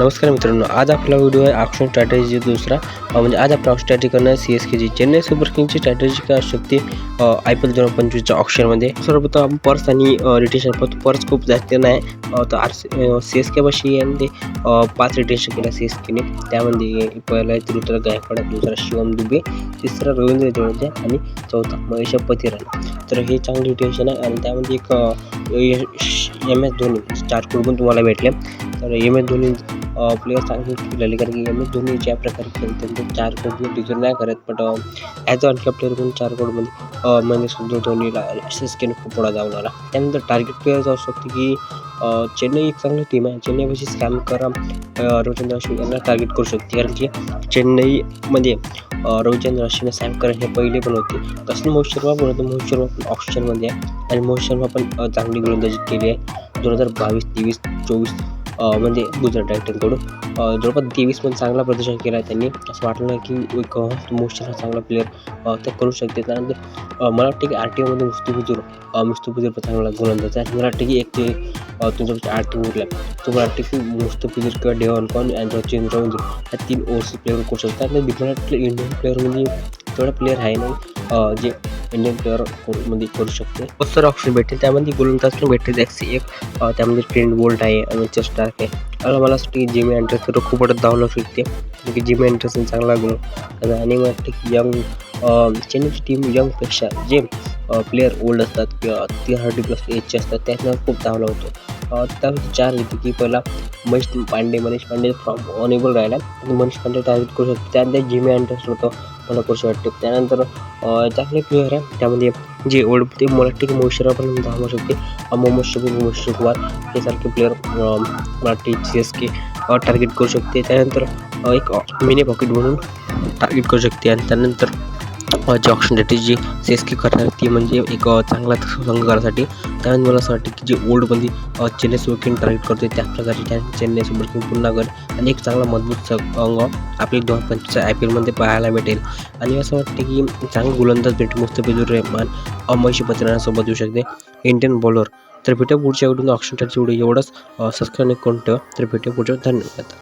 नमस्कार मित्रांनो, आज आपला व्हिडिओ आहे ऑप्शन स्ट्रॅटेजी दुसरा म्हणजे आज आपला स्ट्रॅटेजी करणार CSKची चेन्नई सुपर किंग्सची स्ट्रॅटेजी काय असू शकते IPL 2025च्या ऑप्शनमध्ये. सर्वप्रथम आपण पर्स आणि रिटेन्शन पाहतो. पर्स खूप जास्त नाही तर CSK पाशी आणि ते 5 रिटेन्शन केला CSKने. त्यामध्ये पहिला आहे ऋतुराज गायकवाड, दुसरा शिवम दुबे, तिसरा रवींद्र जडेजा आणि चौथा महेश पथिराना. तर हे चांगले रिटेन्शन आहे आणि त्यामध्ये एक MS धोनी 4 कडून तुम्हाला भेटले. तर MS धोनी प्लेयर चांगले केलेले, कारण की MS धोनी ज्या प्रकारे खेळते ते 4 कोटी डिझर्व नाही करत, but as a uncap player म्हणून 4 कोटीमध्ये महेंद्रसिंह धोनीला CSKने खूप पुढे जाऊन आला. त्यानंतर टार्गेट प्लेयर जाऊ शकते की चेन्नई एक चांगली टीम आहे. चेन्नईपाशी स्कॅम करा रविचंद्र अश्विन यांना टार्गेट करू शकते, कारण की चेन्नईमध्ये रविचंद्र अश्विन सॅम करन हे पहिले पण होते. तसं मोहित शर्मा पण होतं. मोहित शर्मा पण ऑप्शनमध्ये आहे आणि मोहित शर्मा पण चांगली गोलंदाजी केली आहे 2022, 23, 24 म्हणजे गुजरात टायटन्सकडून. जवळपास 23 पण चांगला प्रदर्शन केला आहे त्यांनी. असं वाटलं नाही की एक मोहित शर्मा चांगला प्लेअर ते करू शकते. त्यानंतर मला वाटतं की RTOमध्ये मुस्तफिजूर पण चांगला गोलंदाज आहे. मला वाटतं की एक ते तुमच्याकडे 8 टीम उरल्या, तुम्हाला वाटतं की मुस्तफिजूर किंवा डेव्हन कॉन आणि रचिन रवींद्र या 3 ओव्हरची प्लेअर करू शकतात. आणि बिग इंडियन प्लेअरमध्ये तेवढा प्लेअर आहे नाही जे इंडियन प्लेअर मध्ये करू शकते. सर ऑप्शन भेटेल, त्यामध्ये गोलंदाज पण भेटेल एक त्यामध्ये ट्रेंट बोल्ट आहे आणि स्टार्क आहे. मला वाटतं की जिमी अँडरसन खूप धाव लावू शकते, की जिमी अँडरसन चांगला गोल. आणि मला वाटतं की चेन्नईची टीम यंगपेक्षा जे प्लेयर ओल्ड असतात किंवा 30+ एजचे असतात त्यांना खूप धाव लावतो. त्यामध्ये 4 येते की पहिला मनीष पांडे फ्रॉम ऑनेबल राहिला आणि मनीष पांडे टार्गेट करू शकतो. त्यानंतर जिमी अँडरसन होतं मला करू वाटते. त्यानंतर चांगले प्लेयर आहे त्यामध्ये जे ओल्ड ते मला वाटते की मोहित शर्मा पण धावू शकते. मोहम्मद शमी कुमार हे सारखे प्लेयर मला वाटते CSK टार्गेट करू शकते. त्यानंतर एक मिनी पॉकेट म्हणून टार्गेट करू शकते. आणि त्यानंतर जी ऑप्शन स्ट्रॅटेजी CSK करणार ती म्हणजे एक चांगला संघ करायसाठी. त्यामुळे मला असं वाटतं की जे ओल्डमध्ये चेन्नई सुपर किंग टार्गेट करते त्याच प्रकारे चेन्नई सुपर किंग पुन्हा कर आणि एक चांगला मजबूत अंग आपली 2025 IPLमध्ये पाहायला भेटेल. आणि असं वाटतं की चांगला गोलंदाज भेटेल मुस्तफिजूर रहमान महेश पथिरानासोबत येऊ शकते इंडियन बॉलर. तर भेटूया पुढच्या व्हिडिओ ऑप्शन स्ट्रॅटेजी एवढंच. सबस्क्राईब करून ठेवा. तर भेटूया पुढच्या. धन्यवाद.